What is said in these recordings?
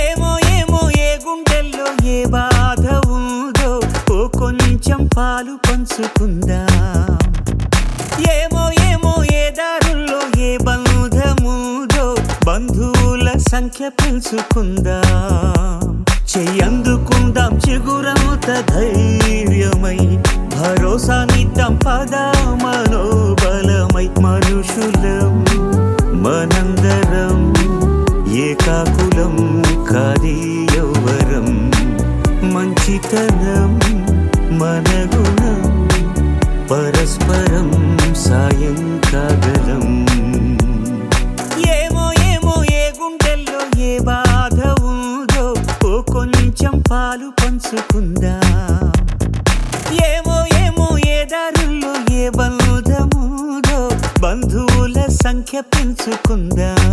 ఏమో ఏమో ఏ గుండెల్లో ఏ బాధ ఉందో ఓ కొంచెం పాలు పంచుకుందాం. ఏమో ఏమో ఏ దారుల్లో ఏ బంధముదో బంధువుల సంఖ్య పెంచుకుందాం. చెయ్యందుకుందాం చిగురంత ధైర్యమై భరోసానిద్దాం పద మనోబలమై. మనుషులం మనందరం ఏకాకులం కాది యౌవరం. మంచితనం మన గుణం పరస్పరం సాయం కాగలం. ఏమో ఏమో ఏ గుండెల్లో ఏ బాధ ఉందో ఓ కొంచెం పాలు పంచుకుందాం. ఏమో ఏమో ఏ దారుల్లో ఏ బంధముదో బంధువుల సంఖ్య పెంచుకుందాం.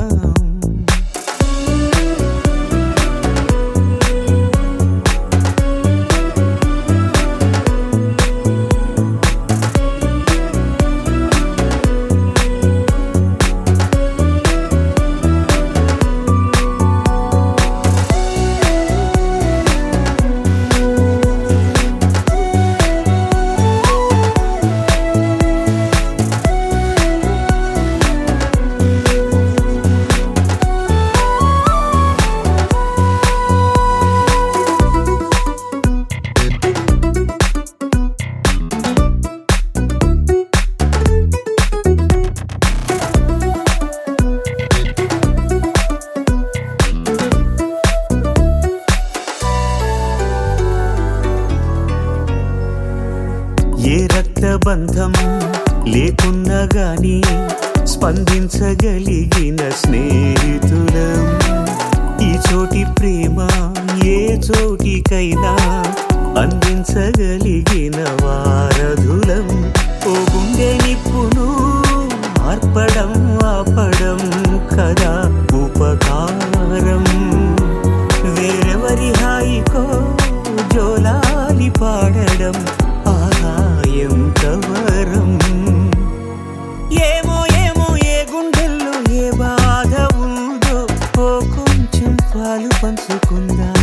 ఏ రక్తబంధం లేకున్నా గాని స్పందించగలిగిన స్నేహితులం. ఈ చోటి ప్రేమ ఏ చోటికైనా అందించగలిగిన వారధులం. ఓ గుండె నిప్పును ఆర్పడం ఆపడం కదా ఉపకారం. వేరెవరి హాయికో జోలాలి పాడడం ఆహాయం కవరం. ఏమో ఏమో ఏ గుండెల్లో ఏ బాధ ఉందో ఓ కొంచెం పాలు పంచుకుందాం.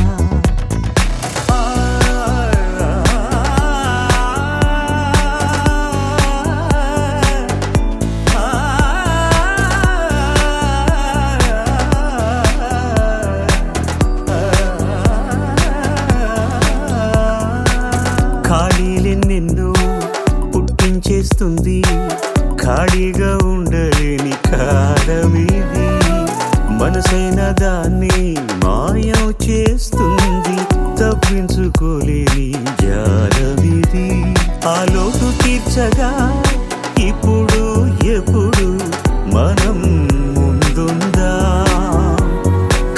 ఖాళీలెన్నెన్నో పుట్టించేస్తుంది ఖాళీగా ఉండలేని కాలమిది. మనసైన దాన్ని మాయం చేస్తుంది తప్పించుకోలేని జాలమిది. ఆ లోటు తీర్చగా ఇప్పుడు ఎప్పుడు మనం ముందుందా.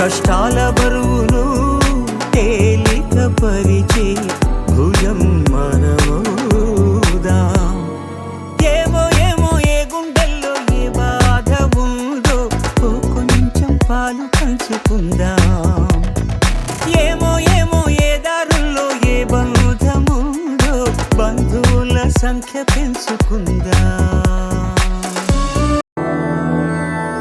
కష్టాల బరువును తేలిక పరిచే భుజం మనమోదాం. ఏమో ఏమో ఏ గుండెల్లో ఏ బాధ ఉందో ఓ కొంచెం పాలు పంచుకుందాం. ఏమో ఏమో ఏ దారుల్లో ఏ బంధముదో బంధువుల సంఖ్య పెంచుకుందాం.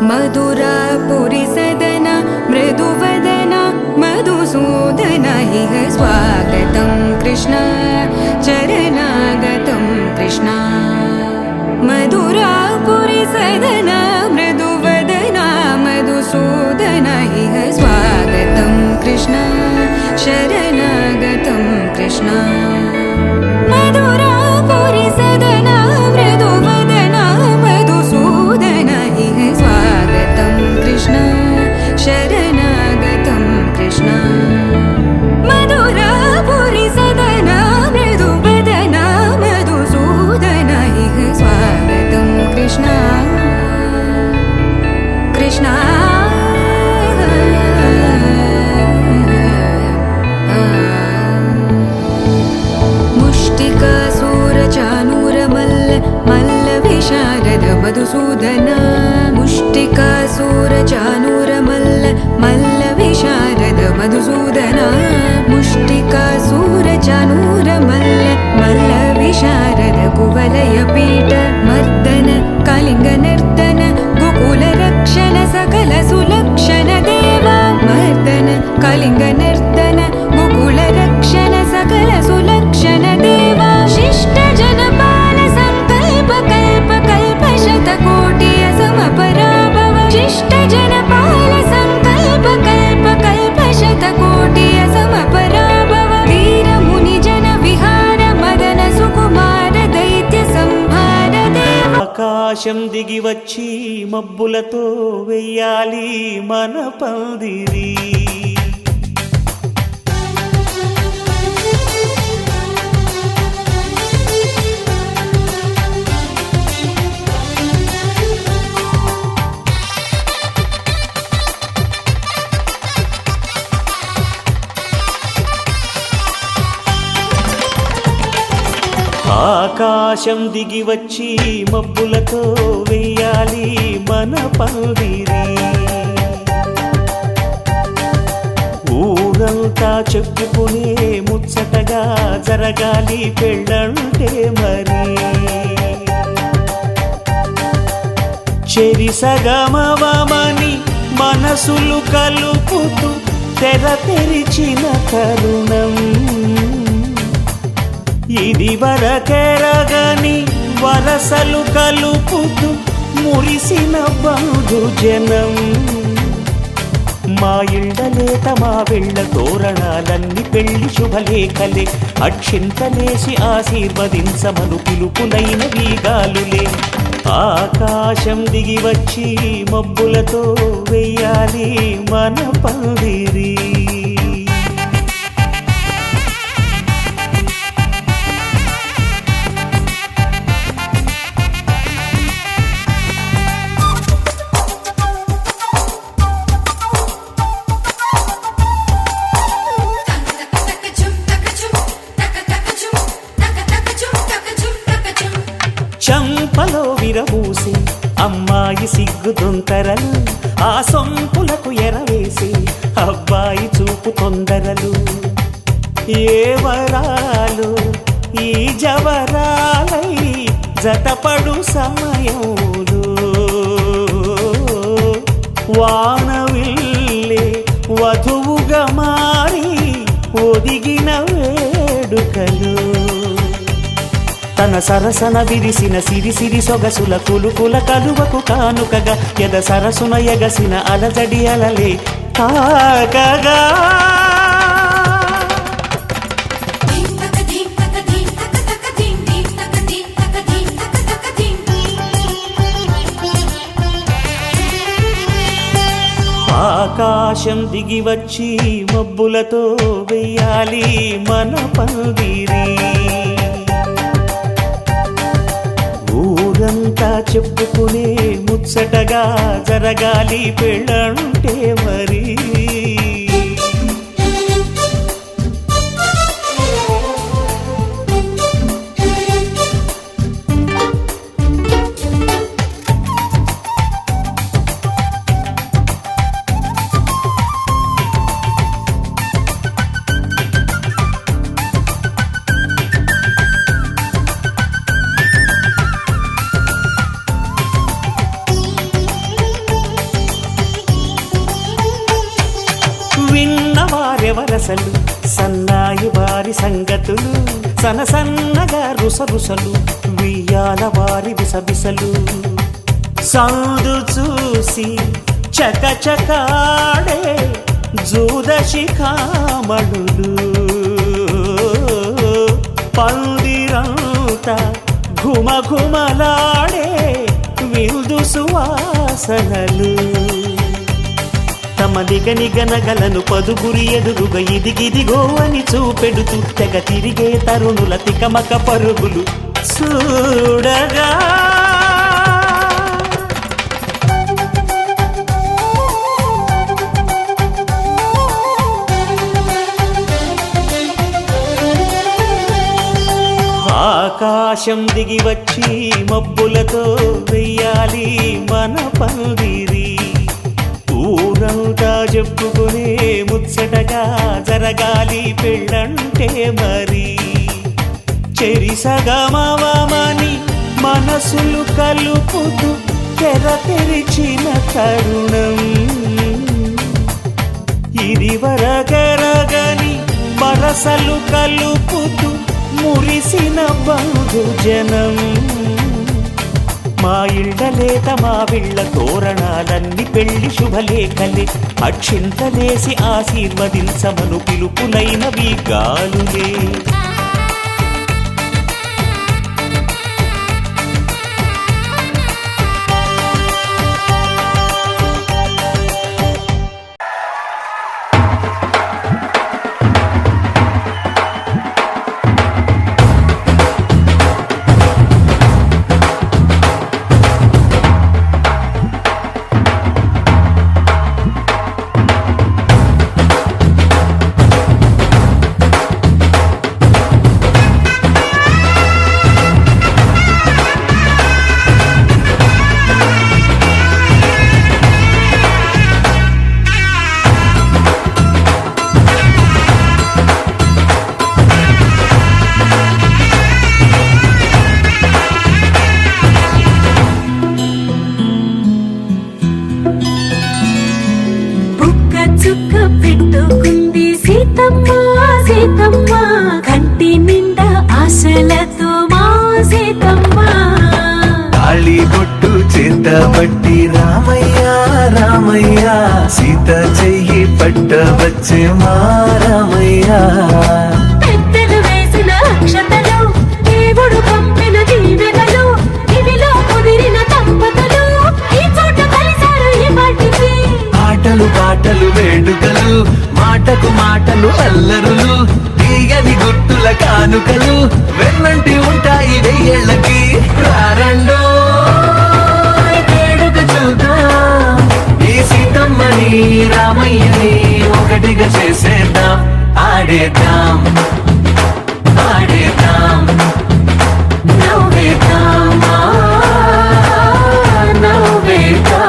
మధురాపురి సదన మృదువదన మధుసూదన ఇహ స్వాగతం కృష్ణ చరణాగతం కృష్ణ. మధురాపురి సదన మృదువదన మధుసూదన ఇహ స్వాగతం కృష్ణ శరణాగతం కృష్ణ. మధురాపురి సదన మృదువదన మధుసూదన ఇహ స్వాగతం కృష్ణ శరణాగతం కృష్ణ. మధురాపురి సదన మృదువదన మధుసూదన ఇహ స్వాగతం కృష్ణ కృష్ణ. ఆకాశం దిగి వచ్చి మబ్బులతో వెయ్యాలి మన పందిరి. ఆకాశం దిగి వచ్చి మబ్బులతో వెయ్యాలి మన పందిరి. ఊరంతా చెప్పుకునే ముచ్చటగా జరగాలి పెళ్ళంటే మరి. చెరిసగమవమని మనసులు కలుపుతూ తెర తెరిచిన తరుణం. ఇది వరకెరగని వరసలు కలుపుతూ మురిసిన బంధుజనం. మా ఇళ్ళలేత మా వెళ్ళ తోరణాలన్నీ పెళ్లి శుభలేఖలే. అక్షింతలేసి ఆశీర్వదించమను పిలుపులైన వీగాలులే. ఆకాశం దిగి వచ్చి మబ్బులతో వెయ్యాలి మన పందిరి. చంపలో విరబూసి అమ్మాయి సిగ్గు దొంతరలు. ఆ సొంపులకు ఎరవేసి అబ్బాయి చూపు తొందరలు. ఏ వరాలు ఈ జవరాలై జతపడు సమయంలో. వానవిల్లే వధువుగా మారి ఒదిగిన వేడుకలు. తన సరసన విరిసిన సిరిసిరి సొగసుల కులుకుల కలువకు కానుకగా ఎద సరసున ఎగసిన అలజడి అలలే తాకగా. ఆకాశం దిగి వచ్చి మబ్బులతో వెయ్యాలి మన పందిరి. ఊరంతా చెప్పుకునే ముచ్చటగా జరగాలి పెళ్ళంటే మరి. విన్నవారెవరసలు సన్నాయి వారి సంగతులు. సనసన్నగా రుసరుసలు వియ్యాల వారి విసబిసలు. సందు చూసి చకచకాడే జూదశిఖామణులు. పందిరంతా ఘుమఘుమలాడే విందు సువాసనలు. తమ నిగనిగనగలను పదుగురి ఎదురుగా ఇదిగిదిగో అని చూపెడుతూ తెగ తిరిగే తరుణుల తికమక పరుగులు చూడగా. ఆకాశం దిగి వచ్చి మబ్బులతో వెయ్యాలి మన పందిరి. ఊరంతా చెప్పుకునే ముచ్చటగా జరగాలి పెళ్ళంటే మరి. చెరిసగమవమని మనసులు కలుపుతూ తెర తెరిచిన తరుణం. ఇది వరకెరగని వరసలు కలుపుతూ మురిసిన బంధుజనం. మా ఇళ్ళలేత మా వీళ్ళ తోరణాలన్నీ పెళ్లి శుభలేఖలే. అక్షింతలేసి ఆశీర్వదించమను పిలుపులైనవి గాలులే. చుక్క పెట్టుకుంది సీతమ్మ సీతమ్మ కంటి నిండా ఆశలతో మా సీతమ్మ తాళి బొట్టు చేత పట్టి రామయ్య రామయ్య సీత చెయ్యి పట్ట వచ్చే మా రామయ్య పెద్దలు వేసిన అక్షతలు దేవుడు పంపిన దీవెనలు ఇవిలో కుదిరిన దంపతులు ఈ చోట కలిశారు ఈ పాటికి ఆటలు పాటలు వేడుకలు మాటకు మాటలు అల్లరులు తీయని గుర్తుల కానుకలు వెన్నంటి ఉంటాయి వెయ్యేళ్ళకి రారండో వేడుక చూద్దాం ఈ సీతమ్మని రామయ్యని ఒకటిగా చేసేద్దాం ఆడేద్దాం ఆడేద్దాం నవ్వేద్దాం నవ్వేద్దాం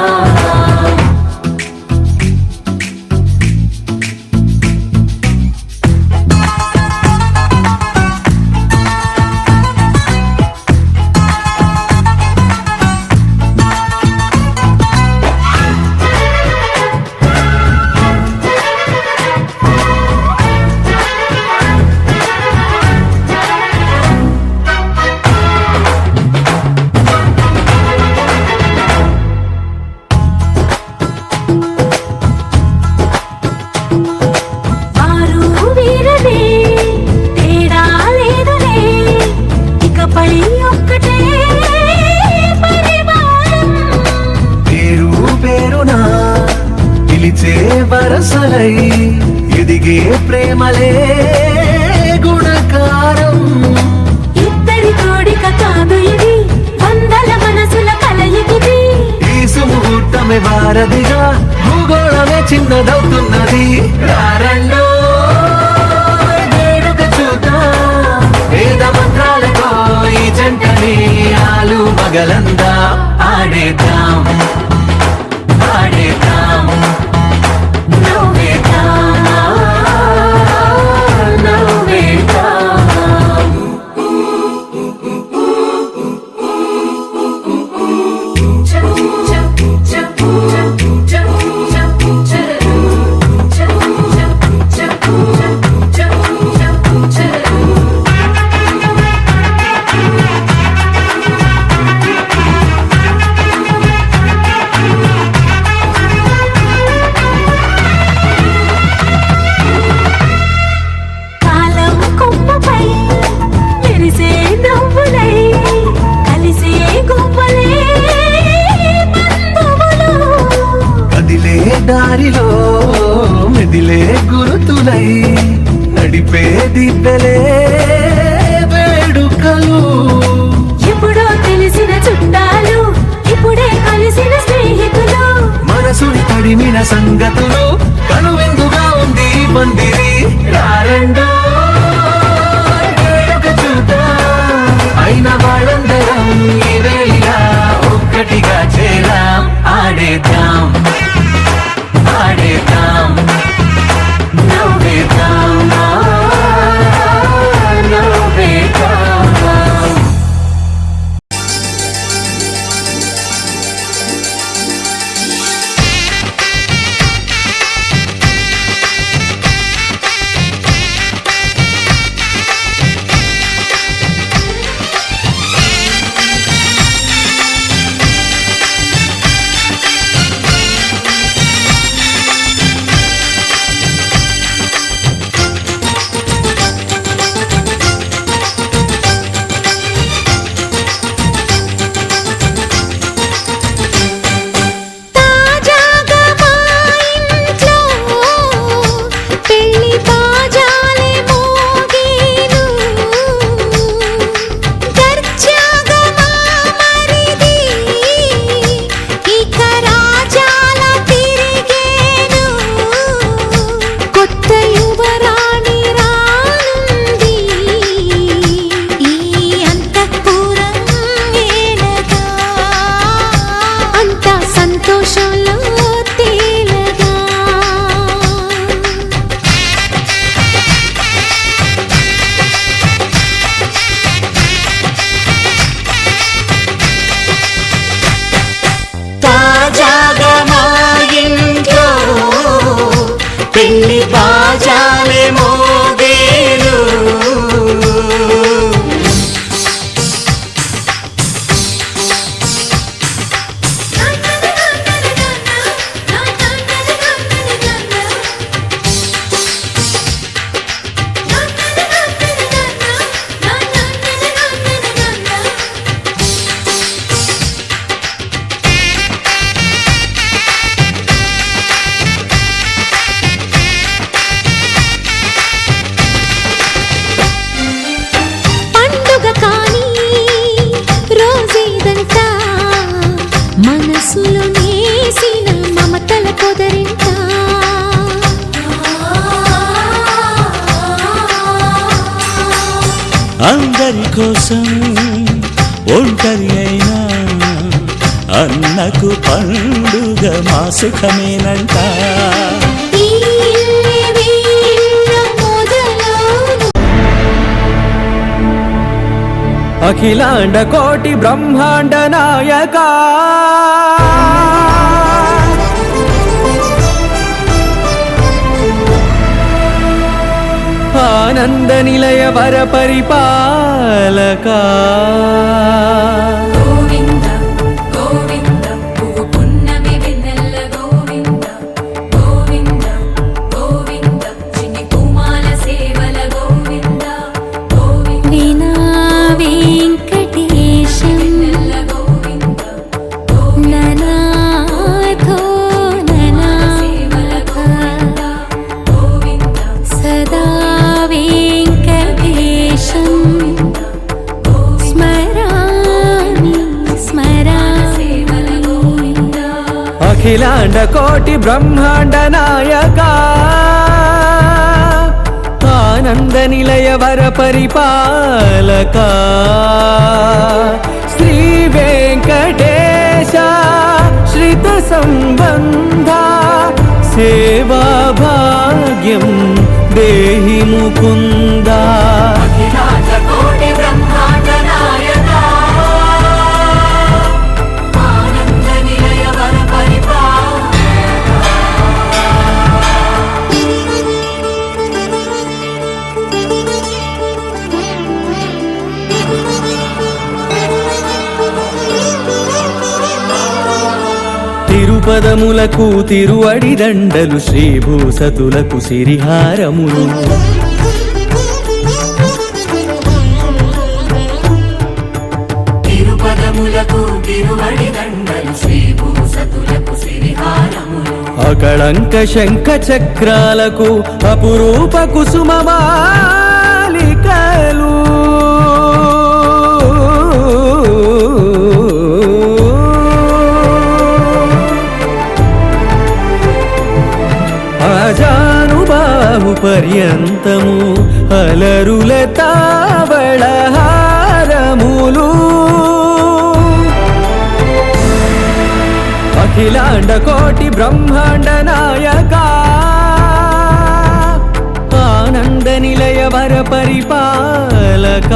వారు వీరలే తేడా లేదులే ఇకపై ఒక్కటే పరివారం పేరు పేరునా పిలిచే వరసలై ఎదిగే ప్రేమలే గుణకారం ఇద్దరి కోడిక కాదు ఇది వందల మనసుల కలయికిది ఈ సుముహూర్తమే వారధిగా భూగోళమే చిన్నదవుతున్నది రారండో వేడుక చూద్దాం వేద మంత్రాలతో ఈ జంటని ఆలు మగలందా ఆడేద్దాం ఆడేద్దాం నవ్వేద్దాం నవ్వేద్దాం కాలం కొమ్మపై మెరిసే నవ్వులై కలిసే గువ్వలే బంధువులు కదిలే దారిలో మెదిలే గురుతులై నడిపే దిబ్బెలే వేడుకలు ఎప్పుడో తెలిసిన చుట్టాలు ఇప్పుడే కలిసిన స్నేహితులు మనసుని తడిమిన సంగతులు కనువిందుగా ఉంది ఈ పందిరి రారండో వేడుక చూద్దాం అయిన వాళ్ళందరం ఈ వేళ ఒక్కటిగా చేరాం ఆడేద్దాం ఆడేద్దాం నవ్వేద్దాం నవ్వేద్దాం పెళ్లి బాజాలే మోగేను పండుగ కానీ రోజేదంట మనసులో నేసిన మమతల పొదరింట అందరి కోసం ఒంటరి అయినా అన్నకు పండుగ మా సుఖమేనంట ఈ వేళ మొదలవును అఖిలాండ కోటి బ్రహ్మాండ నాయక ఆనంద నిలయ వర పరిపాలక గోవింద గోవింద పువ్వు పున్నమి వెన్నెల గోవింద గోవింద గోవింద చిన్ని కుమాల సేవల గోవింద గోవింద వినా వెంకటేశం వెన్నెల గోవింద ననాథో సేవల ననాథ గోవింద సదా వెంకటేశం స్మరామి సేవల స్మరామి గోవింద అఖిలాండ కోటి బ్రహ్మాండ నాయక ఆనంద నిలయ వర పరిపాలక శ్రీ వెంకటేశ శ్రిత సంబంధ సేవా భాగ్యం దేహి ముకుంద తిరుపదములకు తిరువడి దండలు శ్రీభూసతులకు సిరిహారములు తిరుపదములకు తిరువడి దండలు శ్రీభూసతులకు సిరిహారములు అకళంక శంఖ చక్రాలకు అపురూప కుసుమమాలికలు ఆజానుబాహు పర్యంతము అలరుల తావళహారములు అఖిలాండ కోటి బ్రహ్మాండ నాయక ఆనంద నిలయ వర పరిపాలక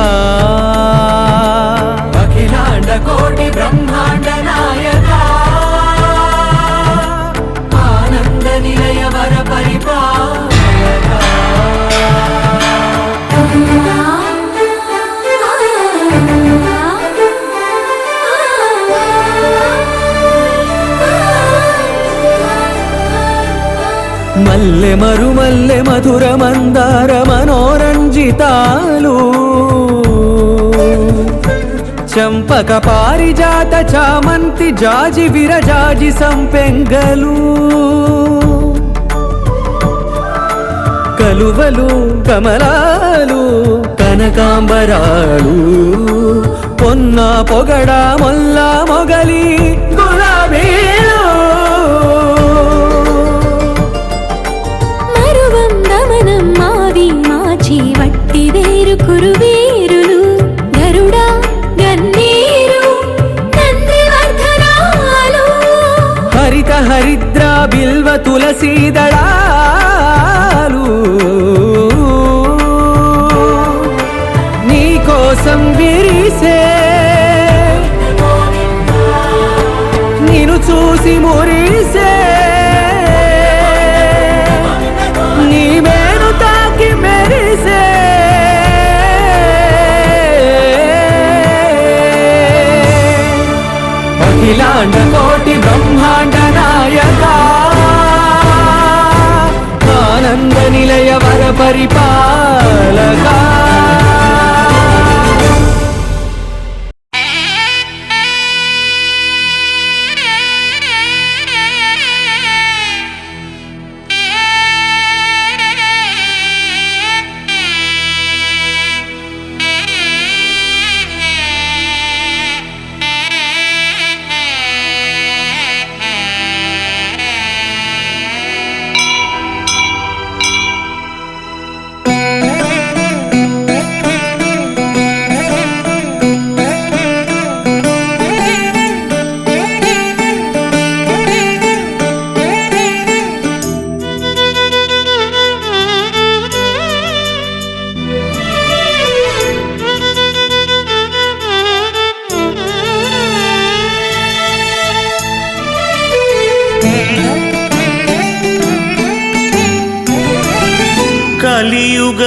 అఖిలాండ కోటి బ్రహ్మాండ నాయక ఆనంద నిలయ వర పరిపాలక మల్లె మరుమల్లె మధుర మందార మనోరంజితాలు చంపక పారిజాత చామంతి జాజి విరజాజి సంపెంగలు కలువలు కమలాలు కనకాంబరాలు పొన్న పొగడ మొల్ల మొగలి గులాబీలు మరువం దమనం మావి మాచి వట్టి వేరు కురువేరులు గరుడా గన్నీరు నందివర్ధనాలు హరిత హరిద్ర బిల్వ తులసీదళాలు నీ కోసం విరిసే నిన్ను చూసి మురిసే పరిపాలకా.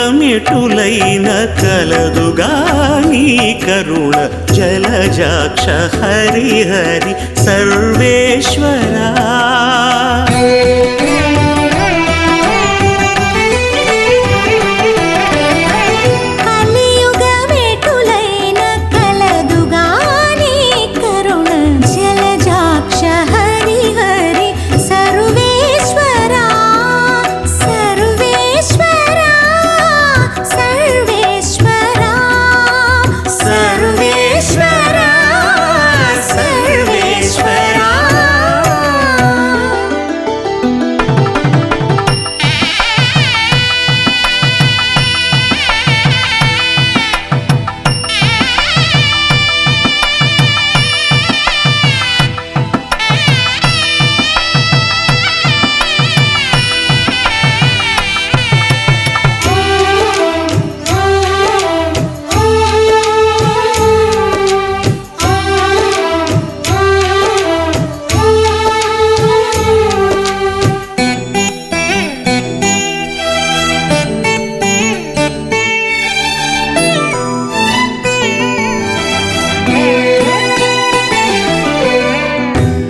కలియుగమెటులైన కలదుగా నీ కరుణ జలజాక్ష హరి హరి సర్వేశ్వరా. కలియుగమెటులైన కలదుగా నీ కరుణ జలజాక్ష హరి హరి సర్వేశ్వరా. సర్వేశ్వరా సర్వేశ్వరా సర్వేశ్వరా సర్వేశ్వరా.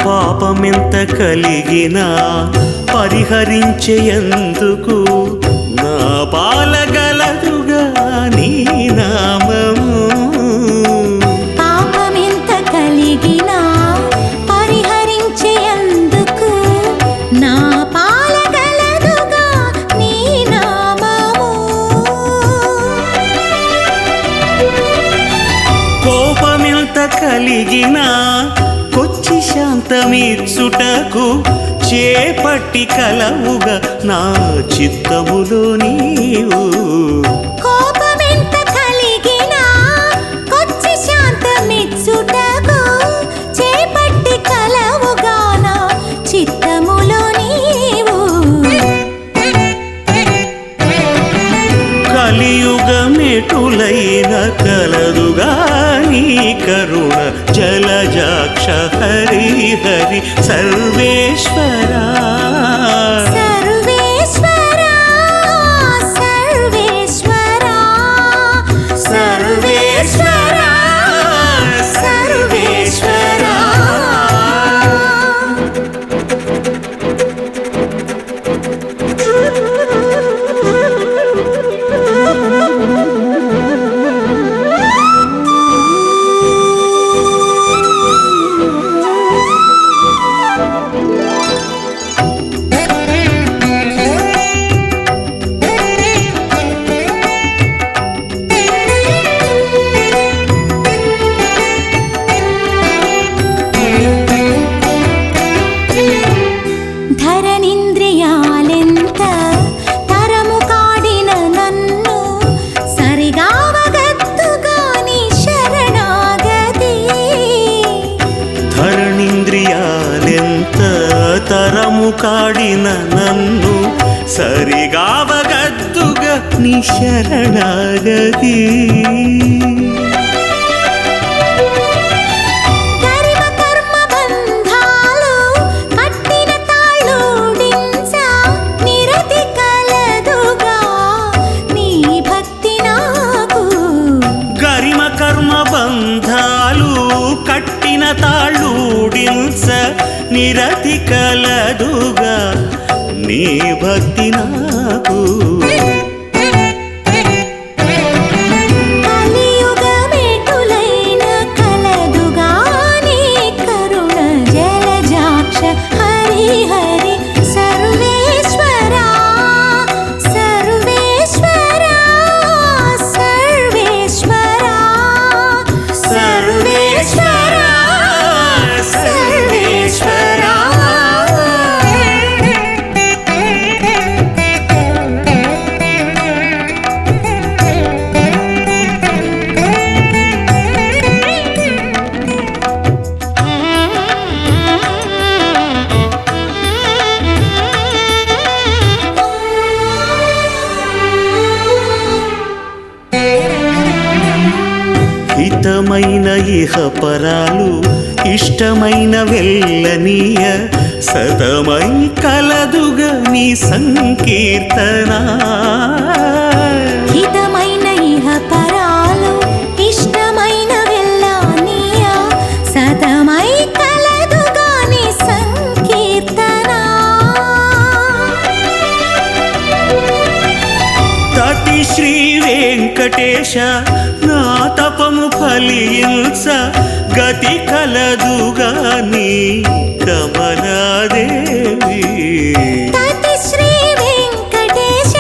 పాపమెంత కలిగినా పరిహరించేందుకు నా పాలగలదుగా నీ నామము. పాపమెంత కలిగినా పరిహరించేందుకు నా పాలగలదుగా నీ నామము. కోపమెంత కలిగినా కొచ్చి శాంతమిచ్చుటకు చేపట్టి కలవుగా నా చిత్తములో నీవు. కోపమెంత కలిగినా కొచ్చి శాంతమిచ్చుటకు చేపట్టి కలవుగా నా చిత్తములో నీవు. కలియుగమెటులైన కలదుగా నీ కరుణ జలజాక్ష హరి హరి సర్వేశ్వరా. సర్వేశ్వరా సర్వేశ్వరా సర్వేశ్వరా సర్వేశ్వరా. ధరణింద్రియాలెంత తరము కాడిన నన్ను సరిగావగత్తుగా నీ శరణాగతి. ధరణింద్రియాలెంత తరము కాడిన నన్ను సరిగావగద్దుగా నీ శరణాగతి. కట్టిన తాళూడించ నిరతి కలదుగా నీ భక్తి నాకు. హితమైన ఇహపరాలు ఇష్టమైన వెళ్ళనీయ సతమై కలదుగా నీ సంకీర్తన హితమైన ఇహ పరాలు ఇష్టమైన వెళ్ళానీయ సతమై కలదుగా నీ సంకీర్తన తటి శ్రీ వెంకటేశ నా తపము ఫలించ గతి కలదుగా నీ కమలాదేవి తతి శ్రీ వెంకటేశ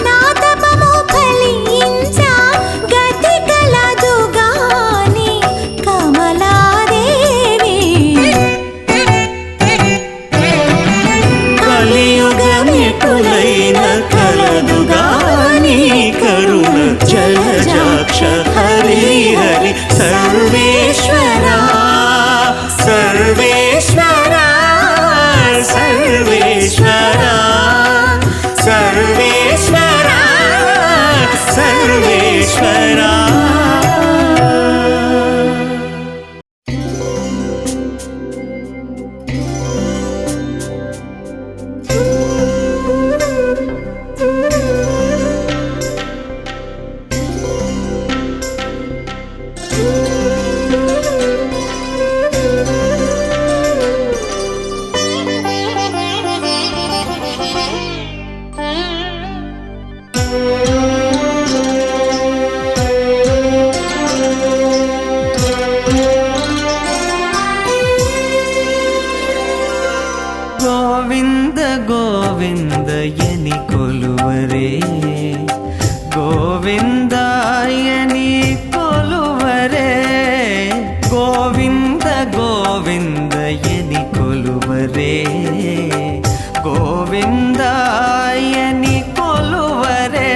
నా తపము ఫలించ గతి కలదుగా నీ కమలాదేవి కలియుగమికులైన కలదుగా నీ కరుణ జలజాక్ష హరి హరి సర్వేశ్వర సర్వేశ్వర సర్వేశ్వర సర్వేశ్వర సర్వేశ్వర గోవింద గోవిందయని కొలువరే గోవిందాయని కొలువరే గోవింద గోవిందయని కొలువరే గోవిందాయని కొలువరే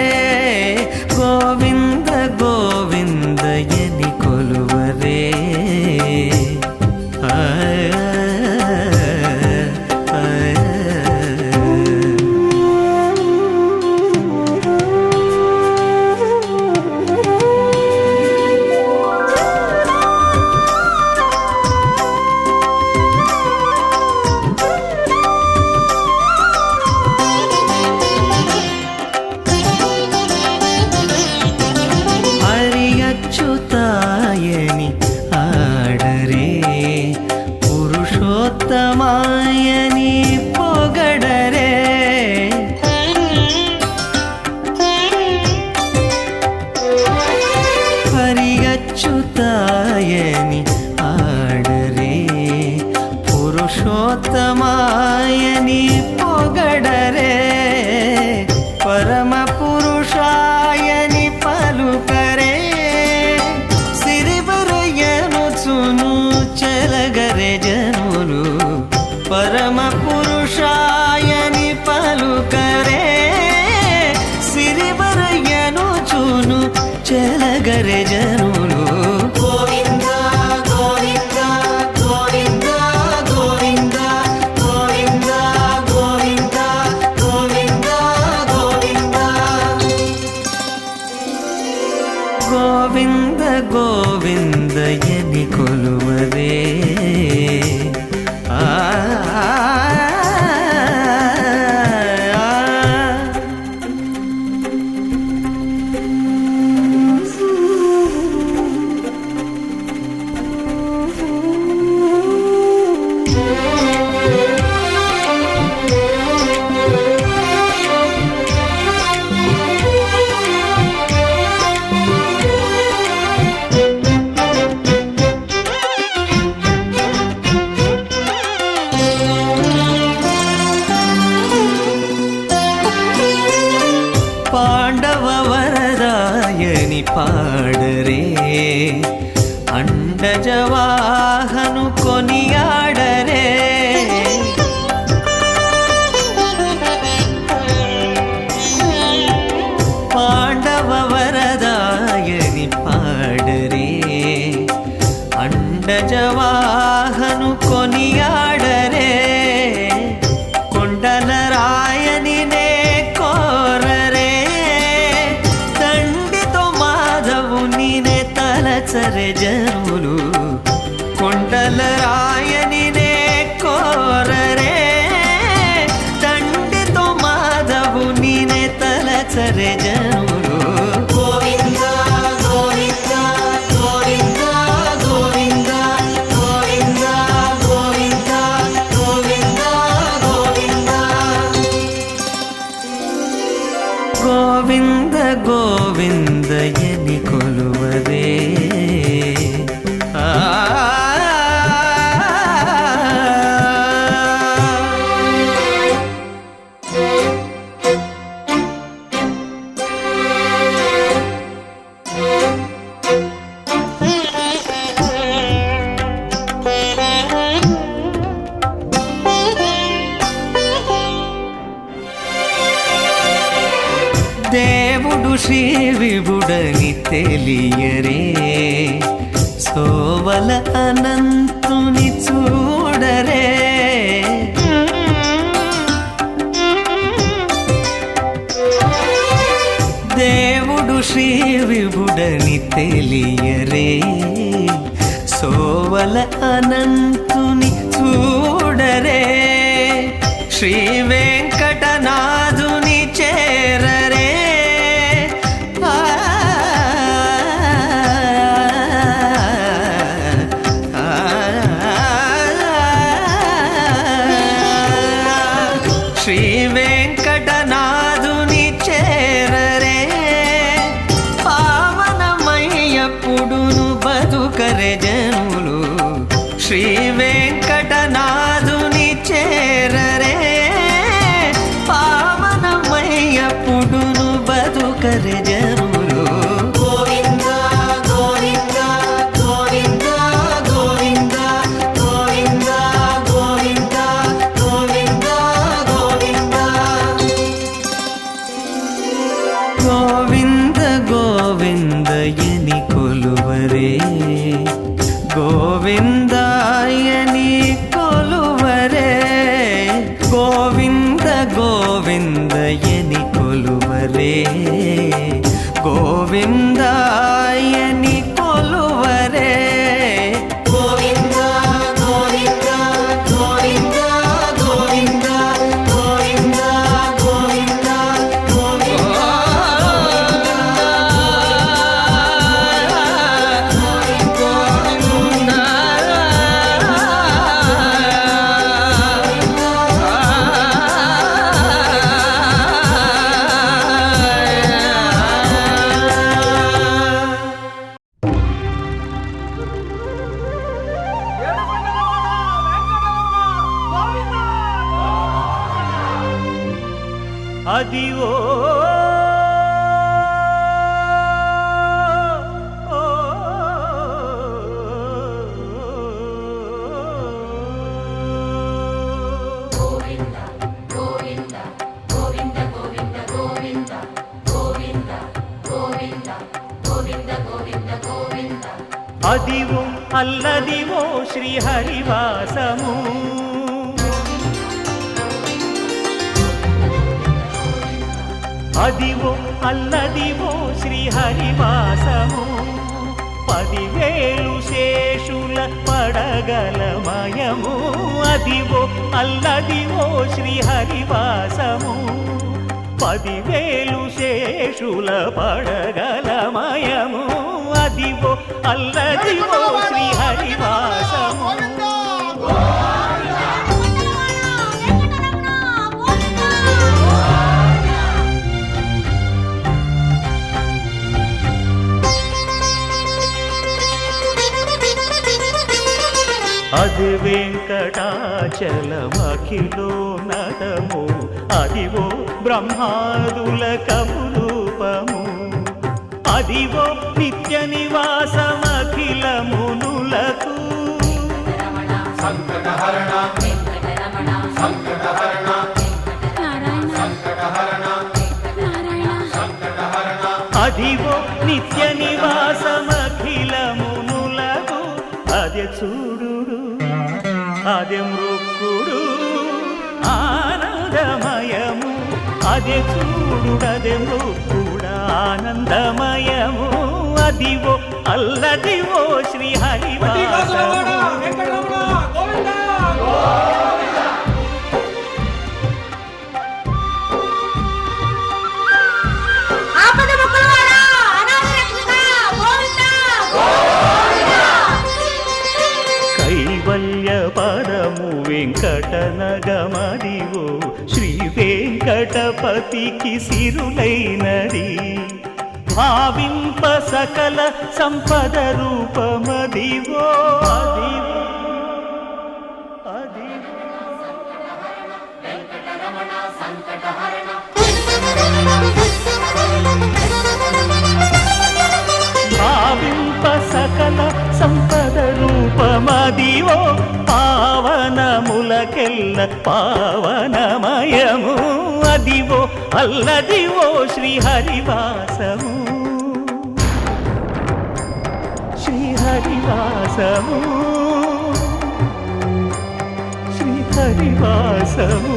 గోవింద గోవిందయని కొలువరే అచ్యుతాయని ఆడరే పురుషోత్తమాయని పొగడరే హరియచ్యుతాయని ఆడరే పురుషోత్తమాయని పొగడరే పరమ పురుషాయని పలుకరే సిరివరయనుచును చెలగరే జనులు పరమ పురుషాయని పలుకరే సిరివరయనుచును చెలగరే జనులు గోవింద గోవింద గోవింద గోవింద గోవింద గోవింద గోవింద గోవింద గోవింద గోవిందయని కొలువరే పాండవ వరదాయని పాడరే అండజవాహను కొనియాడరే పాండవ వరదాయని పాడరే అండజవాహను కొనియాడరే కొండల రాయని నే కోరరే తండ్రితో మాధవుని నే తలచరే జన పరవశించరే జనులు. గోవింద గోవింద గోవింద గోవింద గోవింద గోవింద గోవింద గోవింద గోవింద గోవిందయని కొలువరే. దేవుడు శ్రీ విభుడని తెలియరే, సోవల అనంతుని చూడరే. దేవుడు శ్రీ విభుడని తెలియరే, సోవల అనంతుని చూడరే. శ్రీ వెంకటనాథుని చేరరే. శ్రీ వెంకటనాథుని చేరరే, పావనమయ్యప్పుడును బతుకరే జనులు. శ్రీ వెంకటనాథుని చేరరే, పావనమయ్యప్పుడును బతుకరే జనులు. గోవింద గోవింద గోవింద గోవింద గోవింద గోవింద గోవింద గోవింద గోవింద గోవిందయని కొలువరే. గోవిందాయని కొలువరే. గోవింద గోవిందయని కొలువరే. గోవిందాయని కొలువరే. గోవింద గోవింద గోవింద గోవింద గోవింద గోవింద గోవింద అదివో అదివో అల్లదివో శ్రీహరివాసము. అదివో అల్లదివో శ్రీహరివాసము. 10,000 శేషుల పడగలమయము. అదివో అల్లదివో శ్రీహరివాసము. 10,000 శేషుల పడగలమయము. అదివో అల్లదివో శ్రీహరివాసము. అది వెంకటాచలమఖిలోన్నతము. అదివో బ్రహ్మాదుల కపురూపము. అదివో నిత్య నివాసమఖిలమునులకు. సంకటహరణ సంకటహరణ సంకటహరణ సంకటహరణ. అదివో నిత్య నివాసమఖిలమునులకు. అదే చూడు అదే మృక్కుడు ఆనందమయము. అదే చూడుడదే మృక్కుడు ఆనందమయము. అదివో అల్లదివో శ్రీహరివాసము. సిరులైనది భావింప సకల సంపద రూపమదివో అదివో అదివో భావింప సకల సంపద రూపమదివో పావనములకెల్ల పావనమయము అదివో అల్లదివో శ్రీహరివాసము శ్రీహరివాసము శ్రీహరివాసము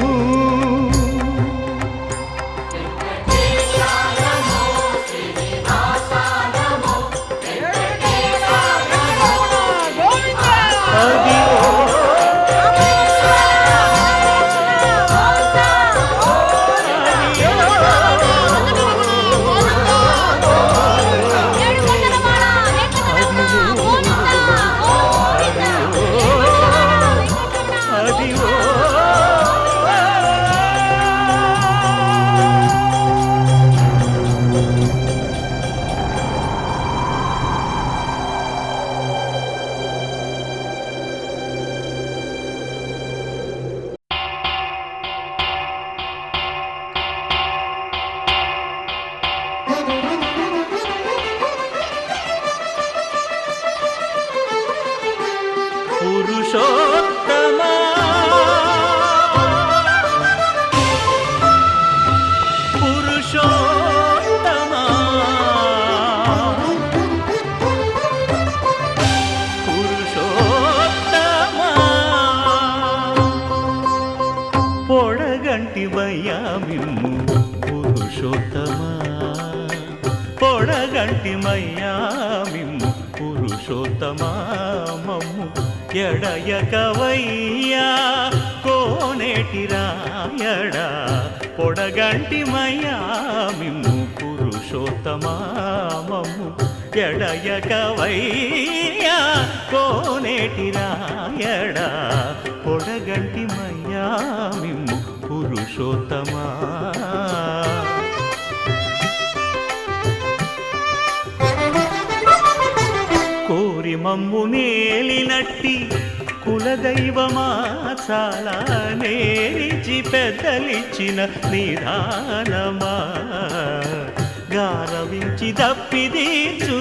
పురుషోత్తమా పురుషోత్తమా పురుషోత్తమా పొడగంటి వయ్యామిమ్ము పురుషోత్తమా పొడగంటి మయ్యామిమ్ము పురుషోత్తమా మమ్ము ఎడయకవయ్యా కోనేటి రాయడా పొడగంటి మయ్యామిమ్ము పురుషోత్తమా మమ్ము ఎడయకవయ్యా కోనేటి రాయడా పొడగంటి మయ్యామిమ్ము పురుషోత్తమా కోరి మమ్ము నేలినట్టి కులదైవమా చాలా నేరిచి పెద్దలిచ్చిన నిదానమా గారవించి దప్పిదీచు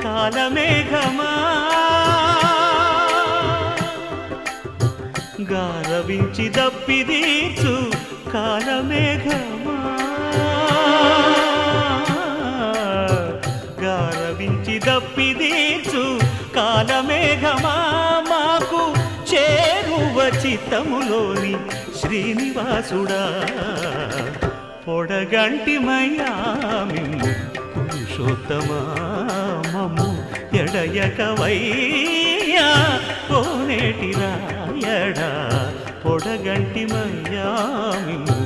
కాలమేఘమా గారవించి దప్పిదీచు కాలమేఘమా గారవించి దప్పిదీచు కాలమేఘమా మాకు చేరువ చిత్తములోని శ్రీనివాసుడా పొడగంటి మయ్యామిమ్ము పురుషోత్తమా మమ్ము ఎడయకవయ్యా కోనేటి రాయడా పొడగంటి మయ్యామిమ్ము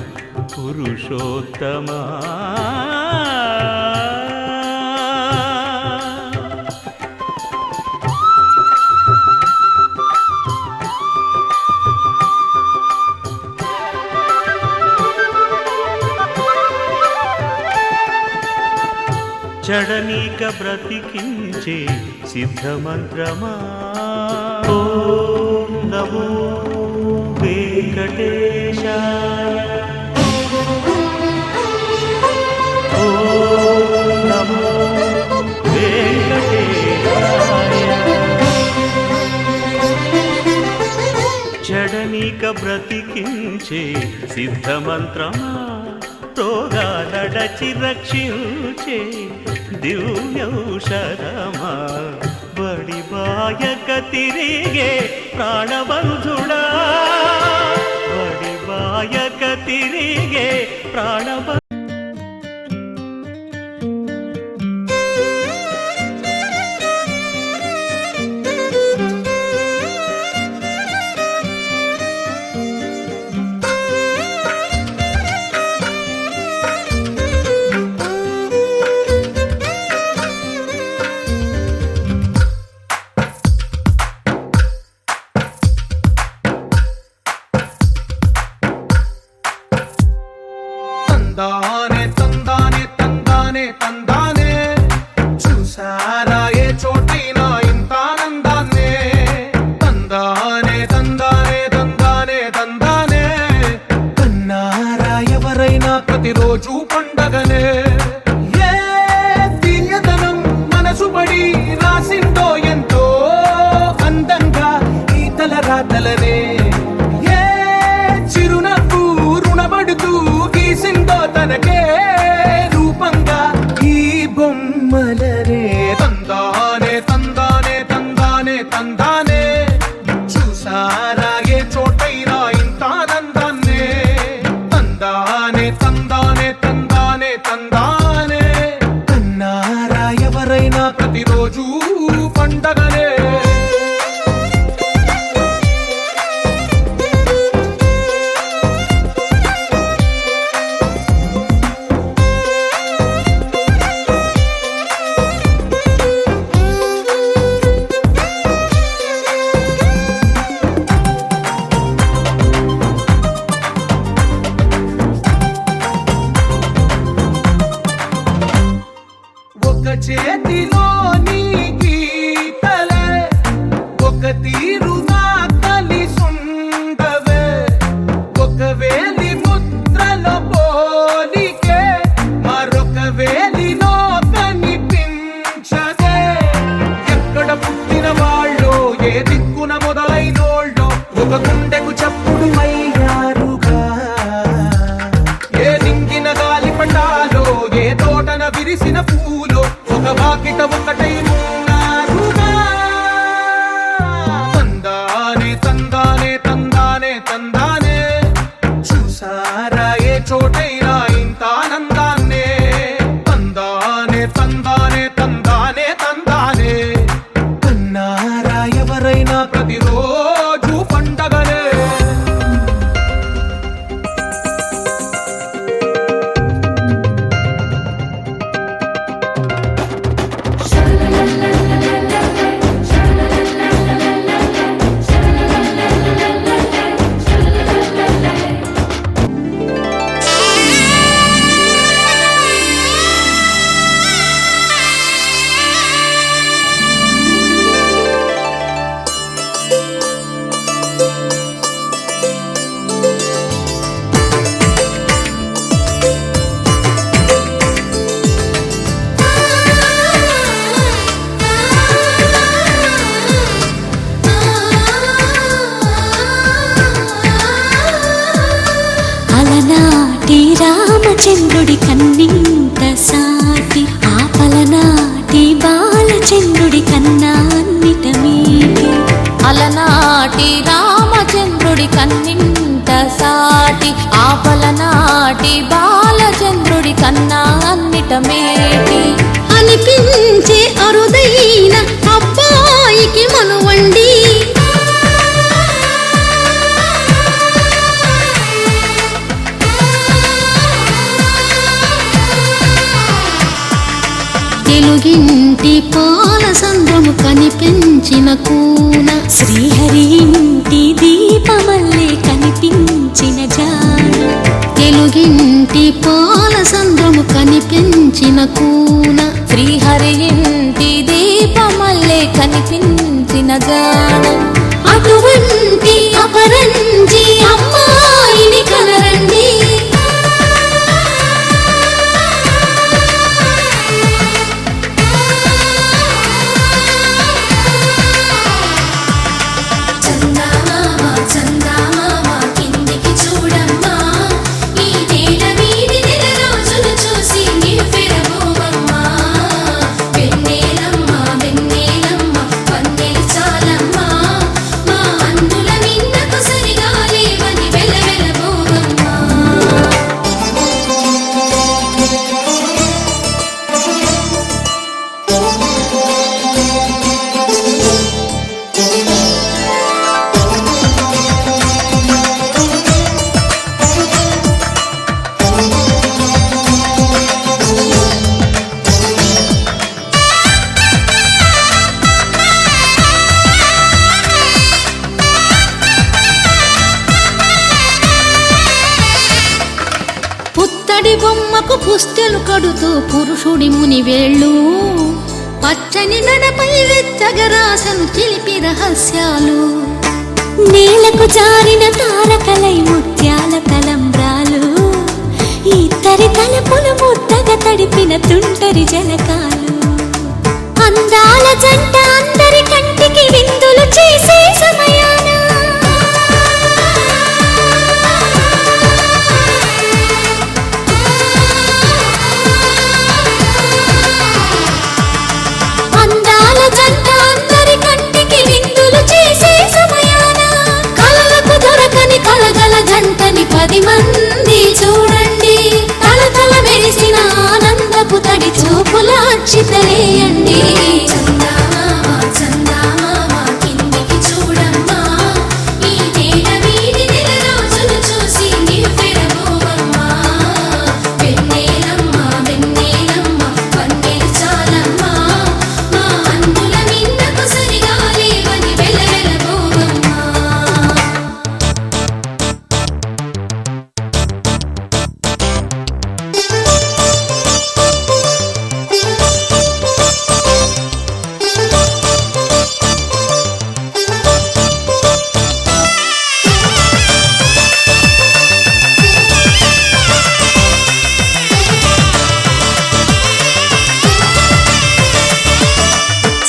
పురుషోత్తమా జడనీక బ్రతికించే సిద్ధమంత్రమా ఓం నమో వెంకటేశాయ ఓం నమో వెంకటేశాయ జడనీక బ్రతికించే సిద్ధమంత్రమా రోగాలడచి రక్షించే దివ్యౌషధమా బడిబాయక తిరిగే ప్రాణబంధుడా బడిబాయక తిరిగే ప్రాణబంధుడా తందానే తందానే చూసారా ఏ చోటైనా ఇంత ఆనందాన్నే తందానే తందానే తందానే తందానే కన్నారా ఎవరైనా ప్రతిరోజు పండగనే ఏ తీయదనం మనసు పడి రాసిందో ఎంతో అందంగా ఈ తల రాతలనే ఏ చిరునవ్వు రుణపడుతూ గీసిందో తనకే రూపంగా ఈ బొమ్మలనే తందానే తందానే తందానే తందానే చూసారా ఏ చోటైనా ఇంత ఆనందాన్నే తందానే తందానే తందానే తందానే కన్నారా ఎవరైనా ప్రతిరోజు పండగనే ఒక చేతిలోని గీతలే ఒక తీరుగా కలిసుండవే ఒక వేలి ముద్రల పోలికే మరొక వేలిలో కనిపించదే ఎక్కడ పుట్టిన వాళ్ళో ఏ దిక్కున మొదలైనోళ్ళో ఒక గుండెకు చప్పుడు అయ్యారుగా ఏ దింగిన గాలి పటాలో ఏ తోటన విరిసిన పూలో ఒక వాకిట ఒకటై ఉన్నారుగా తందానే తందానే తందానే తందానే చూసారా ఏ చోటైనా ఇంత ఆనందాన్నే తందానే తందానే తందానే తందానే కన్నారా ఎవరైనా ప్రతిరోజు పండగనే అలనాటి రామచంద్రుడి కన్నింత సాటి ఆపలనాటి బాలచంద్రుడి కన్నా అన్నిట మీటి అలనాటి రామచంద్రుడి కన్నింట సాటి ఆపలనాటి బాలచంద్రుడి కన్నా అన్నిట మేటి అనిపించే అరుదైన అబ్బాయికి మనువండి తెలుగింటి పాల సంద్రము కనిపించిన కూన శ్రీహరి ఇంటి దీపమల్లే కనిపించిన జాన తెలుగింటి పాల సంద్రము కనిపించిన కూన శ్రీహరి ఇంటి దీపమల్లే కనిపించిన జాన అటువంటి అపరంజి అమ్మాయిని కనరండి చందమామ చందమామ కిందికి చూడమ్మా ఈ నేల మీది నెల రోజులు చూసి నివ్వెరబోవమ్మా వెన్నెలమ్మ వెన్నెలమ్మ వన్నెలు చాలమ్మా మా అందుల మిన్నకు సరిగా పుస్తెలు కడుతూ పురుషుడి ముని వేళ్ళు పచ్చని నడపై వెచ్చగరాసను చిలిపి రహస్యాలు నేలకు జారిన తారకలై ముత్యాల తలంబ్రాలు ఇద్దరి తలపులు ముద్దగా తడిపిన తుంటరి జలకాలు అందాల జంట అందరి కంటికి విందులు చేసే సమయాన అందాల జంట అందరి కంటికి విందులు చేసే సమయాన కలలకు దొరకని కలగల జంటని 10 మంది చూడండి తలతల మెరిసిన ఆనందపు తడి చూపుల అచ్చితలేయండి చందమామ చందమామ కిందికి చూడమ్మా ఈ నేల వీడి నెల రోజులు చూసి నివ్వెరబోవమ్మా వెన్నెలమ్మ వెన్నెలమ్మ వన్నెలు చాలమ్మా మా అందుల మిన్నకు సరిగా లేవని వెలవెలబోవమ్మా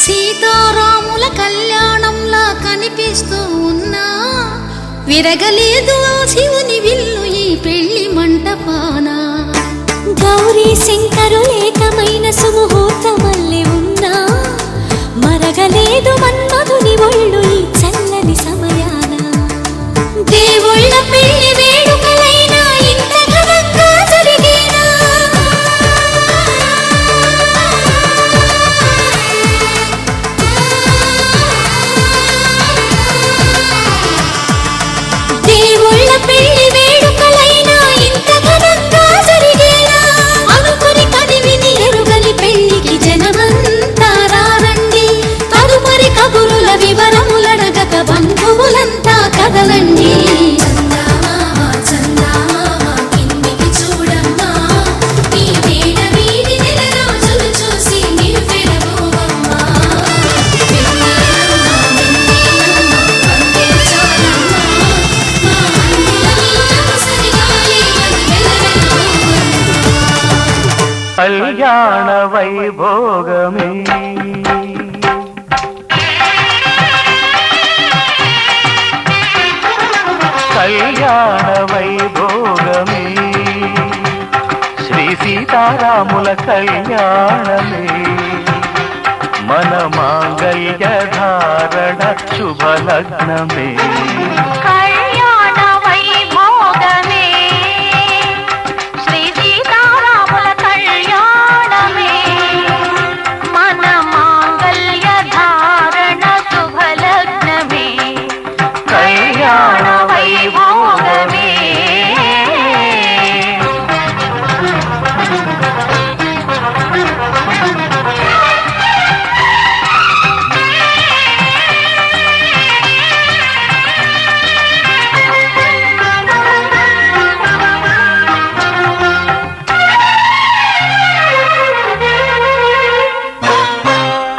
సీతారాముల కళ్యాణంలా కనిపిస్తూ ఉన్నా విరగలేదు ఆ శివుని విల్లు ఈ పెళ్లి మంటపాన గౌరీ శంకరులేకమైన సుముహూర్తమల్లె ఉన్నా మరగలేదు మన్మధుని ఒళ్ళు ఈ చల్లని సమయాన దేవుళ్ళ పెళ్లి వేడుకలైనా ఇంత ఘనంగా జరిగేనా దేవుళ్ళ పెళ్లి వేడుకలైనా ఇంత ఘనంగా జరిగేనా అనుకుని కదివిని ఎరుగని పెళ్లికి జనమంతా రారండి తదుపరి కబురుల వివరములడగక బంధువులంతా కదలండి చందమామ చందమామ కిందికి చూడమ్మా ఈ నేల వీడి నెల రోజులు చూసి నివ్వెరబోవమ్మా వెన్నెలమ్మ వెన్నెలమ్మ వన్నెలు చాలమ్మా మా అందుల మిన్నకు సరిగా లేవని వెలవెలబోవమ్మా కళ్యాణ వైభోగమే కళ్యాణ వైభోగమే శ్రీ సీతారాముల కళ్యాణమే మన మాంగళ్య ధారణ శుభలగ్నమే కళ్యాణ వైభోగమే శ్రీ సీతారాముల కళ్యాణమే మన మాంగళ్య ధారణ శుభలగ్నమే కళ్యాణ వైభోగమే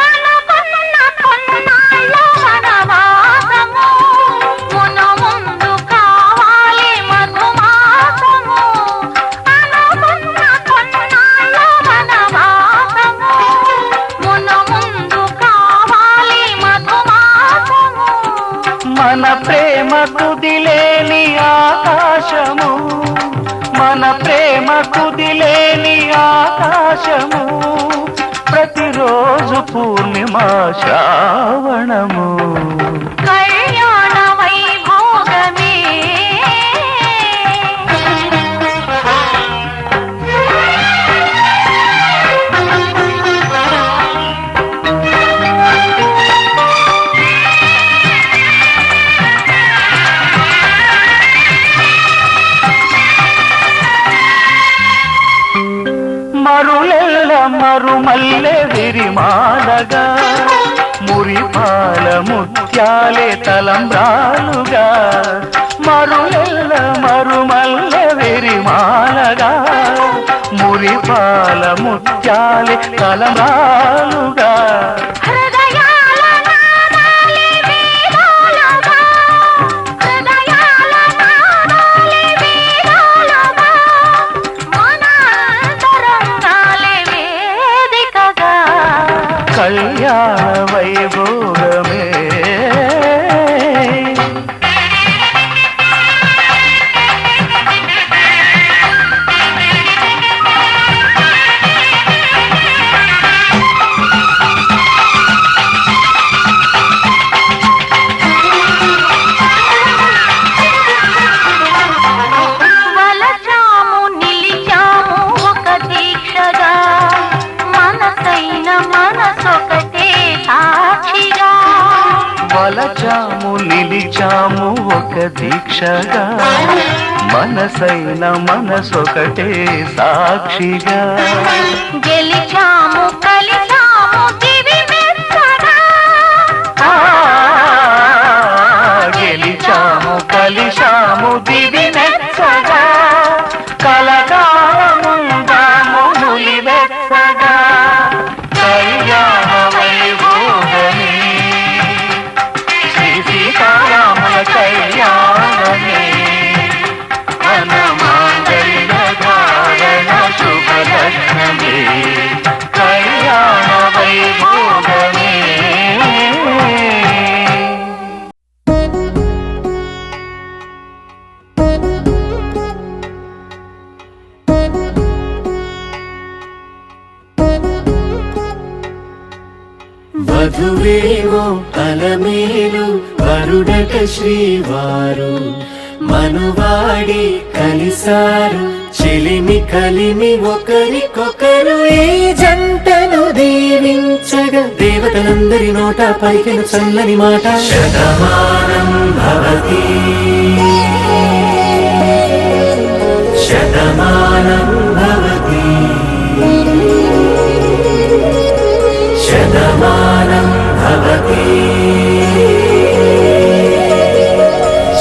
అనుకున్న కొన్నాళ్ళ వనవాసము మును ముందు కావాలి మధుమాసము అనుకున్న కొన్నాళ్ళ వనవాసము మును ముందు కావాలి మధుమాసము మన ప్రేమ కుదిలేని ఆకాశము మన ప్రేమ కుదిలేని ఆకాశము ప్రతిరోజు పూర్ణిమా శ్రావణము కళ్యాణ వైభోగమే మరులెల్ల మరుమల్లె విరిమాలగా మురిపాల ముత్యాలే తలంబ్రాలుగా మరులెల్ల మరుమల్లె విరిమాలగా మురి మురిపాల ముత్యాలే తలంబ్రాలుగా హృదయాల నాదాలే వేదాలుగా హృదయాల నాదాలే వేదాలుగా మన అంతరంగాలే వేదికగా కళ్యాణ వైభోగమే వలచాము నిలిచాము ఒక దీక్షగా మనసైన మనసొకటే సాక్షిగా వలచాము నిలిచాము ఒక దీక్షగా మనసైన మనసొకటే సాక్షిగా గెలిచాము కలిచాము దివి మెచ్చగా గెలిచాము కలిశాము దివి మెచ్చగా కలకాలముందాము నులి వెచ్చగా కళ్యాణ వైభోగమే శ్రీ సీతారాముల కళ్యాణమే మన మాంగళ్య ధారణ శుభలగ్నమే కళ్యాణ వైభోగమే వధువేమో అలమేలు వరుడట శ్రీవారు మనువాడి కలిసారు చెలిమి కలిమి ఒకరికొకరు ఈ జంటను దీవించగా దేవతలందరి నోట పలికిన చల్లని మాట శతమానం భవతి శతమానం భవతి శతమానం భవతి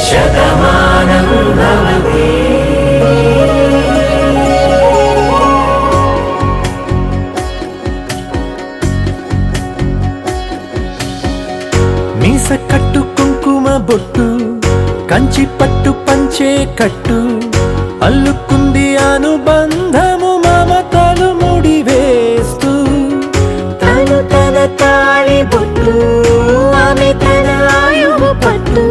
శతమానం భవతి మీస కట్టు కుంకుమ బొట్టు కంచి పట్టు పంచే కట్టు అల్లుకుంది అనుబంధము మమతలు ముడివేస్తూ తను తన తాళి బొట్టు ఆమె తన ఆయువు పట్టు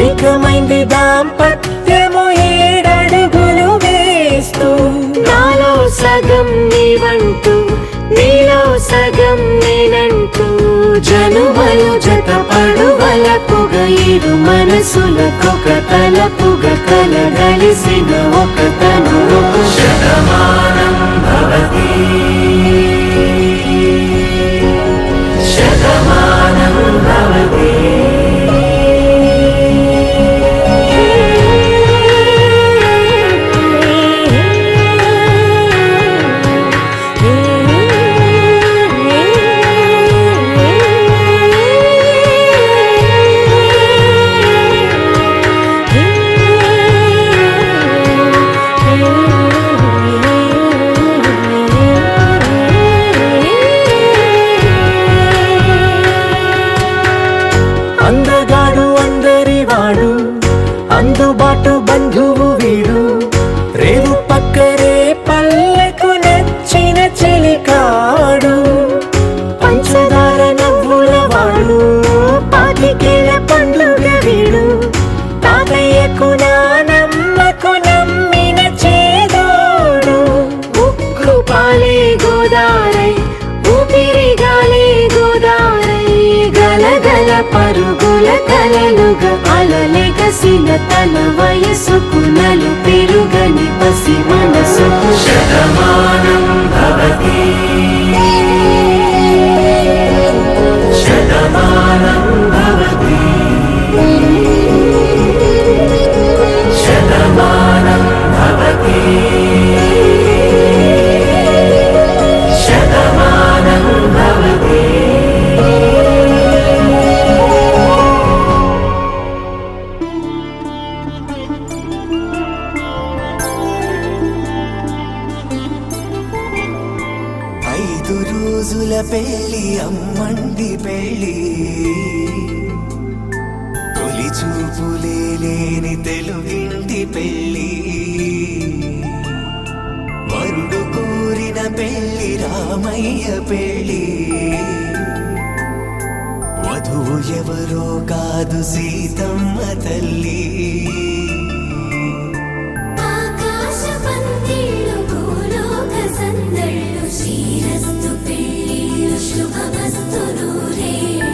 ఏకమైంది దాంపత్యము 7 అడుగులు వేస్తూ నాలో సగం నీవంటూ నీలో సగం నేనంటూ జనుమలు జత పడువలపుగ ఇరు మనసులకొక తలపుగ కలగలిసిన ఒక తను శతమానం భవతి శతమానం భవతి అందగాడు అందరివాడు అందుబాటు బంధువు వీడు రేవు పక్కరే పల్లెకు నచ్చిన చెలికాడు పంచదార నవ్వుల వాడు పాతికేల పండుగ వీడు తాతయ్యకు నానమ్మకు నమ్మిన చేదోడు ఉక్కు పాలే గోదారై ఊపిరిగాలే గోదారై గలగల పరుగుల కలలుగా అలలెగసిన తన వయసుకు నలు పెరుగని పసి మనసుకు శతమానం భవతి శతమానం భవతి శతమానం భవతి శతమానం భవతి 5 రోజుల పెళ్ళి అమ్మండి పెళ్ళి తొలి చూపులే లేని తెలుగింటి పెళ్ళి వరుడు కోరిన పెళ్ళి రామయ్య పెళ్ళి వధువు ఎవరో కాదు సీతమ్మ తల్లి ఆకాశ పందిళ్ళు భూలోక సందళ్ళు శ్రీరస్తు పెళ్ళిళ్ళు శుభమస్తు నూరేళ్ళు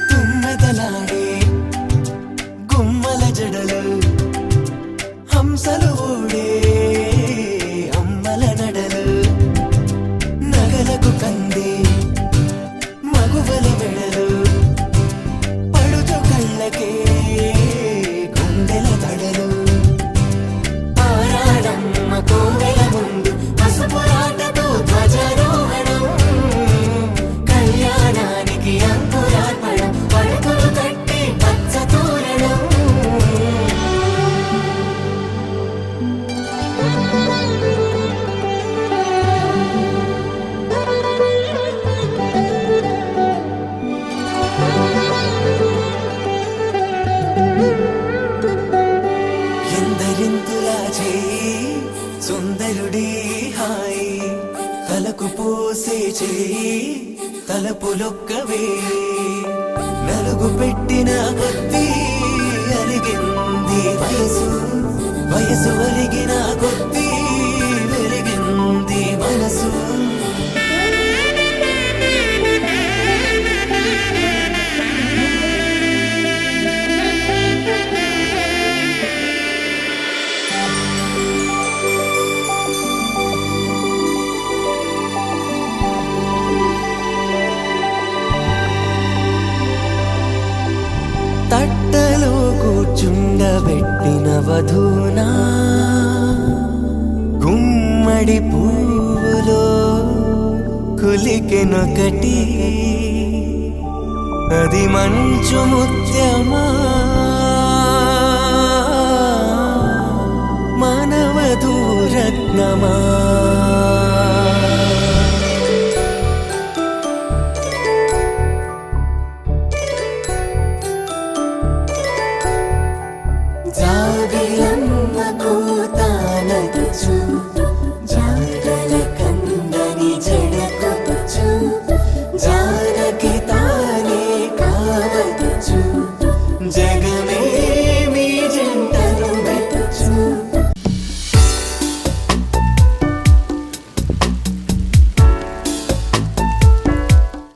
తుమ్మెదలాడే గుమ్మల జడలు హంసలు ఊడే అమ్మల నడలు నగలకు కంది మగువల మెడలు పడుచు కళ్ళకే గుండెల తడలు ఆరాడమ్మ కోవెల ముందు పసుపురాటతో ధ్వజారోహణం కళ్యాణానికి అంకురార్పణం పడుకులు కట్టి పచ్చ తోరణం ఎందరింతులా చేయి సుందరుడి హాయి తలకు పోసే చేయి తలపులొక్కవే నలుగు పెట్టిన కొద్దీ అలిగింది వయసు వయసు ఒలిగిన కొద్దీ వెలిగింది మనసు తట్టలో కూర్చుండబెట్టిన వధూనా గుమ్మడి పువ్వులో కులికెనొకటి అది మంచు ముత్యమా మానవధూరత్నమా